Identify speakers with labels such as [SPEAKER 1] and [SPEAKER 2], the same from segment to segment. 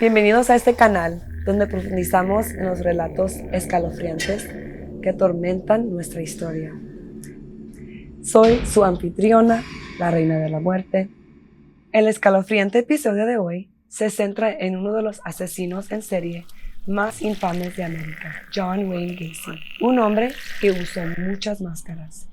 [SPEAKER 1] Bienvenidos a este canal donde profundizamos en los relatos escalofriantes que atormentan nuestra historia. Soy su anfitriona, la Reina de la Muerte. El escalofriante episodio de hoy se centra en uno de los asesinos en serie más infames de América, John Wayne Gacy, un hombre que usó muchas máscaras.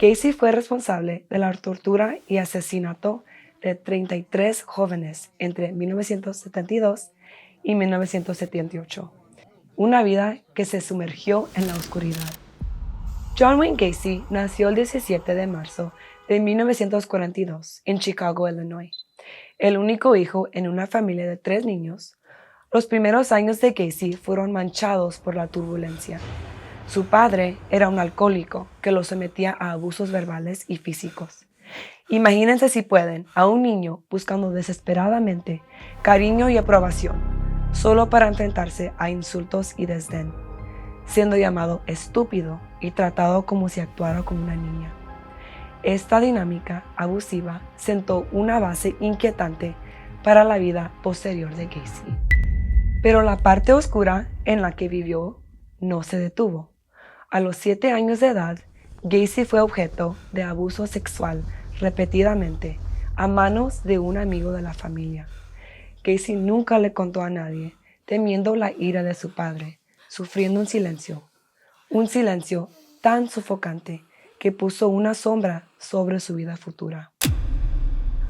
[SPEAKER 1] Gacy fue responsable de la tortura y asesinato de 33 jóvenes entre 1972 y 1978, una vida que se sumergió en la oscuridad. John Wayne Gacy nació el 17 de marzo de 1942 en Chicago, Illinois. El único hijo en una familia de 3 niños, los primeros años de Gacy fueron manchados por la turbulencia. Su padre era un alcohólico que lo sometía a abusos verbales y físicos. Imagínense si pueden a un niño buscando desesperadamente cariño y aprobación, solo para enfrentarse a insultos y desdén, siendo llamado estúpido y tratado como si actuara como una niña. Esta dinámica abusiva sentó una base inquietante para la vida posterior de Gacy. Pero la parte oscura en la que vivió no se detuvo. A los 7 años de edad, Gacy fue objeto de abuso sexual repetidamente a manos de un amigo de la familia. Gacy nunca le contó a nadie, temiendo la ira de su padre, sufriendo un silencio tan sofocante que puso una sombra sobre su vida futura.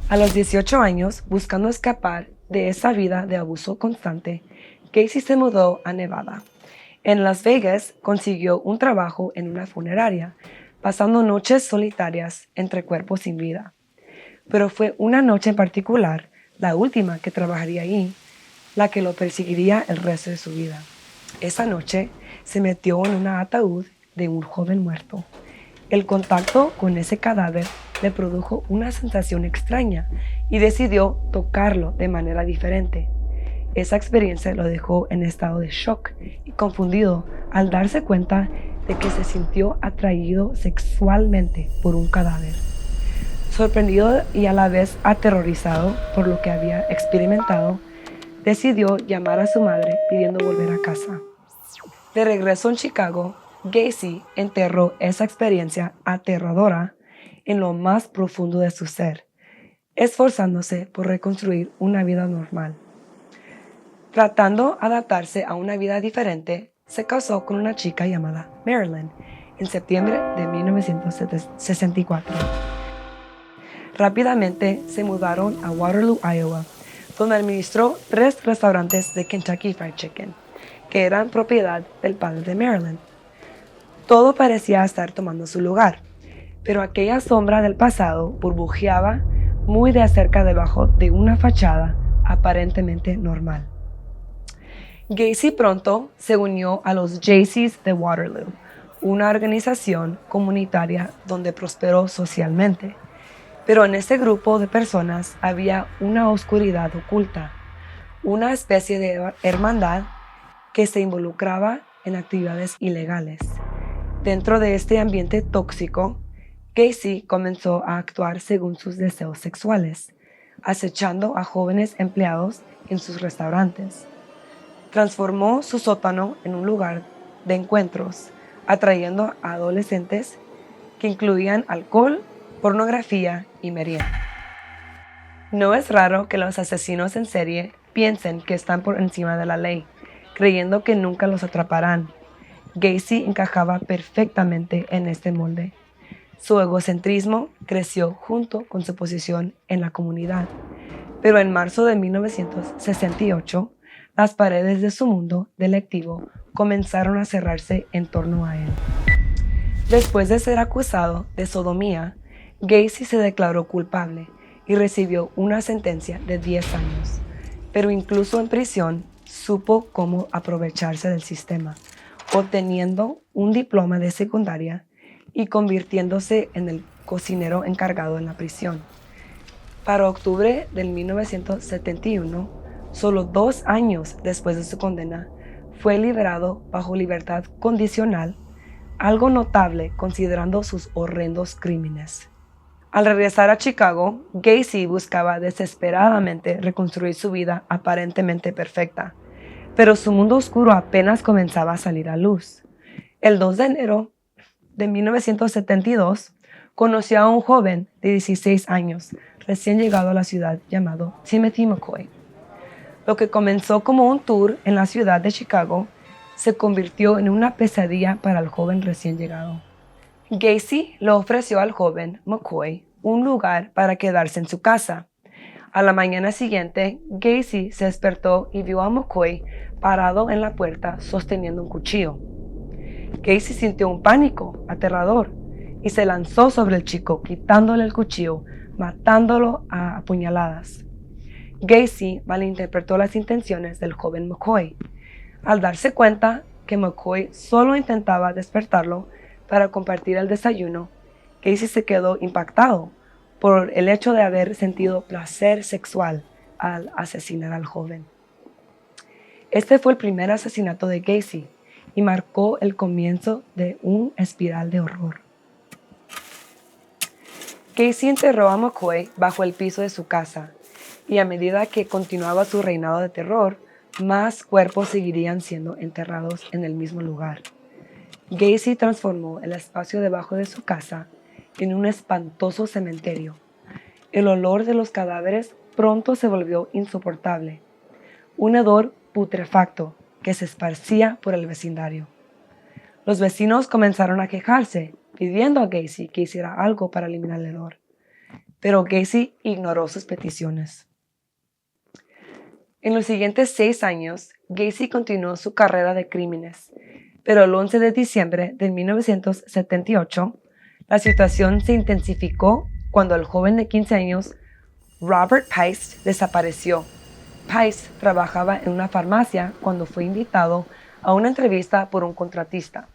[SPEAKER 1] A los 18 años, buscando escapar de esa vida de abuso constante, Gacy se mudó a Nevada. En Las Vegas consiguió un trabajo en una funeraria, pasando noches solitarias entre cuerpos sin vida. Pero fue una noche en particular, la última que trabajaría ahí, la que lo perseguiría el resto de su vida. Esa noche se metió en un ataúd de un joven muerto. El contacto con ese cadáver le produjo una sensación extraña y decidió tocarlo de manera diferente. Esa experiencia lo dejó en estado de shock y confundido al darse cuenta de que se sintió atraído sexualmente por un cadáver. Sorprendido y a la vez aterrorizado por lo que había experimentado, decidió llamar a su madre pidiendo volver a casa. De regreso en Chicago, Gacy enterró esa experiencia aterradora en lo más profundo de su ser, esforzándose por reconstruir una vida normal. Tratando de adaptarse a una vida diferente, se casó con una chica llamada Marilyn en septiembre de 1964. Rápidamente se mudaron a Waterloo, Iowa, donde administró 3 restaurantes de Kentucky Fried Chicken, que eran propiedad del padre de Marilyn. Todo parecía estar tomando su lugar, pero aquella sombra del pasado burbujeaba muy de cerca debajo de una fachada aparentemente normal. Gacy pronto se unió a los Jaycees de Waterloo, una organización comunitaria donde prosperó socialmente. Pero en ese grupo de personas había una oscuridad oculta, una especie de hermandad que se involucraba en actividades ilegales. Dentro de este ambiente tóxico, Gacy comenzó a actuar según sus deseos sexuales, acechando a jóvenes empleados en sus restaurantes. Transformó su sótano en un lugar de encuentros, atrayendo a adolescentes que incluían alcohol, pornografía y merienda. No es raro que los asesinos en serie piensen que están por encima de la ley, creyendo que nunca los atraparán. Gacy encajaba perfectamente en este molde. Su egocentrismo creció junto con su posición en la comunidad, pero en marzo de 1968, las paredes de su mundo delictivo comenzaron a cerrarse en torno a él. Después de ser acusado de sodomía, Gacy se declaró culpable y recibió una sentencia de 10 años, pero incluso en prisión supo cómo aprovecharse del sistema, obteniendo un diploma de secundaria y convirtiéndose en el cocinero encargado en la prisión. Para octubre del 1971, solo 2 años después de su condena, fue liberado bajo libertad condicional algo notable considerando sus horrendos crímenes. Al regresar a Chicago, Gacy buscaba desesperadamente reconstruir su vida aparentemente perfecta, pero su mundo oscuro apenas comenzaba a salir a luz. El 2 de enero de 1972, conoció a un joven de 16 años, recién llegado a la ciudad, llamado Timothy McCoy. Lo que comenzó como un tour en la ciudad de Chicago se convirtió en una pesadilla para el joven recién llegado. Gacy le ofreció al joven McCoy un lugar para quedarse en su casa. A la mañana siguiente, Gacy se despertó y vio a McCoy parado en la puerta sosteniendo un cuchillo. Gacy sintió un pánico aterrador y se lanzó sobre el chico, quitándole el cuchillo, matándolo a apuñaladas. Gacy malinterpretó las intenciones del joven McCoy. Al darse cuenta que McCoy solo intentaba despertarlo para compartir el desayuno, Gacy se quedó impactado por el hecho de haber sentido placer sexual al asesinar al joven. Este fue el primer asesinato de Gacy y marcó el comienzo de un espiral de horror. Gacy enterró a McCoy bajo el piso de su casa, y a medida que continuaba su reinado de terror, más cuerpos seguirían siendo enterrados en el mismo lugar. Gacy transformó el espacio debajo de su casa en un espantoso cementerio. El olor de los cadáveres pronto se volvió insoportable, un hedor putrefacto que se esparcía por el vecindario. Los vecinos comenzaron a quejarse, pidiendo a Gacy que hiciera algo para eliminar el hedor, pero Gacy ignoró sus peticiones. En los siguientes 6 años, Gacy continuó su carrera de crímenes, pero el 11 de diciembre de 1978, la situación se intensificó cuando el joven de 15 años, Robert Piest, desapareció. Piest trabajaba en una farmacia cuando fue invitado a una entrevista por un contratista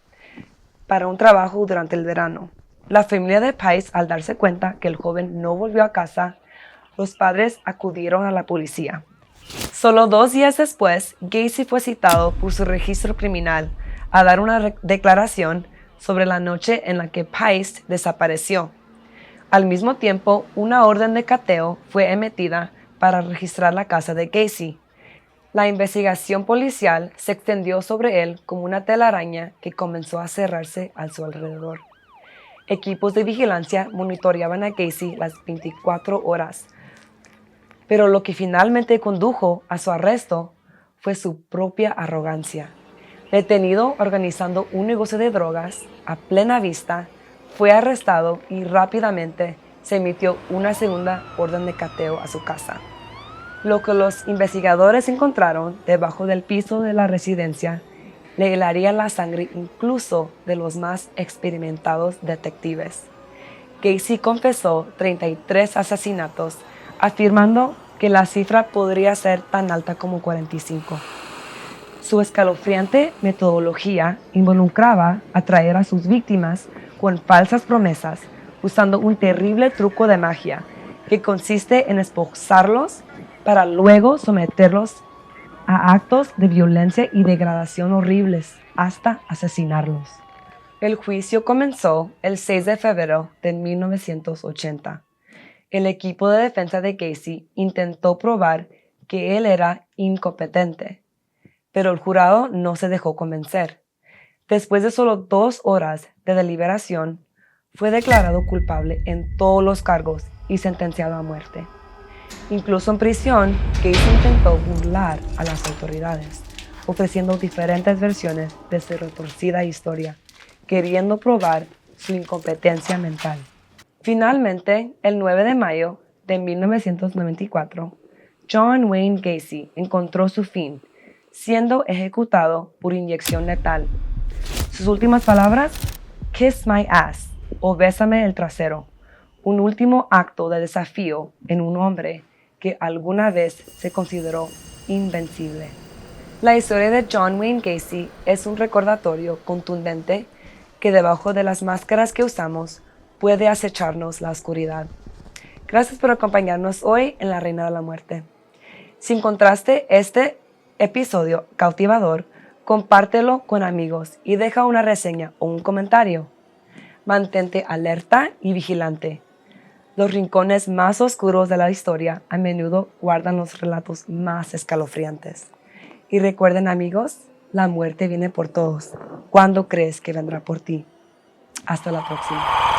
[SPEAKER 1] para un trabajo durante el verano. La familia de Piest, al darse cuenta que el joven no volvió a casa, los padres acudieron a la policía. Solo 2 días después, Gacy fue citado por su registro criminal a dar una declaración sobre la noche en la que Piest desapareció. Al mismo tiempo, una orden de cateo fue emitida para registrar la casa de Gacy. La investigación policial se extendió sobre él como una telaraña que comenzó a cerrarse a su alrededor. Equipos de vigilancia monitoreaban a Gacy las 24 horas, pero lo que finalmente condujo a su arresto fue su propia arrogancia. Detenido organizando un negocio de drogas a plena vista, fue arrestado y rápidamente se emitió una segunda orden de cateo a su casa. Lo que los investigadores encontraron debajo del piso de la residencia le helaría la sangre incluso de los más experimentados detectives. Gacy confesó 33 asesinatos, afirmando que la cifra podría ser tan alta como 45. Su escalofriante metodología involucraba atraer a sus víctimas con falsas promesas, usando un terrible truco de magia que consiste en esposarlos para luego someterlos a actos de violencia y degradación horribles hasta asesinarlos. El juicio comenzó el 6 de febrero de 1980. El equipo de defensa de Gacy intentó probar que él era incompetente, pero el jurado no se dejó convencer. Después de solo 2 horas de deliberación, fue declarado culpable en todos los cargos y sentenciado a muerte. Incluso en prisión, Gacy intentó burlar a las autoridades, ofreciendo diferentes versiones de su retorcida historia, queriendo probar su incompetencia mental. Finalmente, el 9 de mayo de 1994, John Wayne Gacy encontró su fin, siendo ejecutado por inyección letal. Sus últimas palabras: "Kiss my ass", o "bésame el trasero", un último acto de desafío en un hombre que alguna vez se consideró invencible. La historia de John Wayne Gacy es un recordatorio contundente que debajo de las máscaras que usamos puede acecharnos la oscuridad. Gracias por acompañarnos hoy en La Reina de la Muerte. Si encontraste este episodio cautivador, Compártelo con amigos y deja una reseña o un comentario. Mantente alerta y vigilante. Los rincones más oscuros de la historia a menudo guardan los relatos más escalofriantes. Y recuerden, amigos, la muerte viene por todos. ¿Cuándo crees que vendrá por ti? Hasta la próxima.